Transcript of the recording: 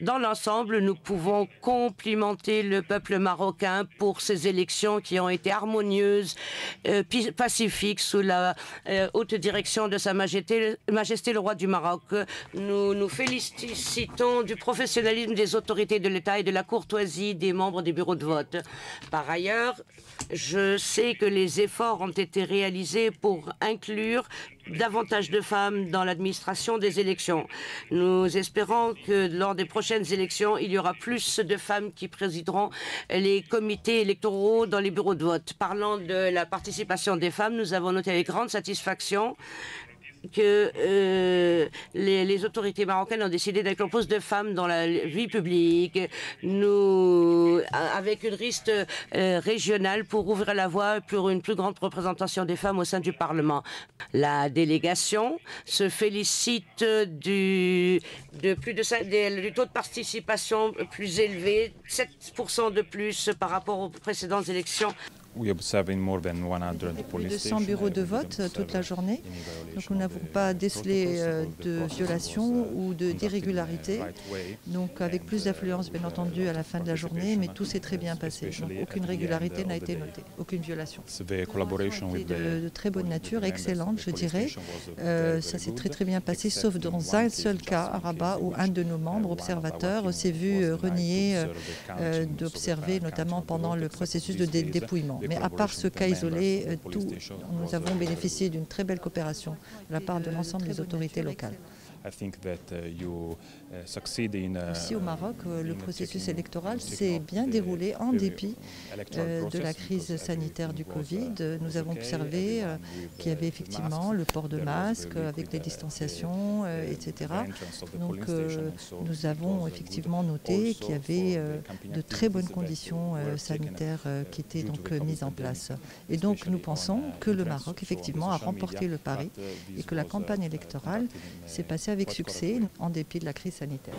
Dans l'ensemble, nous pouvons complimenter le peuple marocain pour ces élections qui ont été harmonieuses, pacifiques, sous la haute direction de Sa Majesté le roi du Maroc. Nous nous félicitons du professionnalisme des autorités de l'État et de la courtoisie des membres des bureaux de vote. Par ailleurs, je sais que les efforts ont été réalisés pour inclure davantage de femmes dans l'administration des élections. Nous espérons que lors des prochaines élections, il y aura plus de femmes qui présideront les comités électoraux dans les bureaux de vote. Parlant de la participation des femmes, nous avons noté avec grande satisfaction que les autorités marocaines ont décidé d'inclure plus de femmes dans la vie publique, avec une liste régionale pour ouvrir la voie pour une plus grande représentation des femmes au sein du Parlement. La délégation se félicite du taux de participation plus élevé, 7% de plus par rapport aux précédentes élections. Plus de 100 bureaux de vote toute la journée. Donc nous n'avons pas décelé de violations ou d'irrégularités. Donc avec plus d'affluence bien entendu à la fin de la journée, mais tout s'est très bien passé. Donc aucune régularité n'a été notée, aucune violation. De très bonne nature, excellente je dirais. Ça s'est très bien passé, sauf dans un seul cas à Rabat où un de nos membres observateurs s'est vu renier d'observer notamment pendant le processus de dépouillement. Mais à part ce cas isolé, nous avons bénéficié d'une très belle coopération de la part de l'ensemble des autorités locales. Ici au Maroc, le processus électoral s'est bien déroulé en dépit de la crise sanitaire du Covid. Nous avons observé qu'il y avait effectivement le port de masques avec les distanciations, etc. Donc nous avons effectivement noté qu'il y avait de très bonnes conditions sanitaires qui étaient donc mises en place. Et donc nous pensons que le Maroc effectivement a remporté le pari et que la campagne électorale s'est passée avec succès en dépit de la crise sanitaire.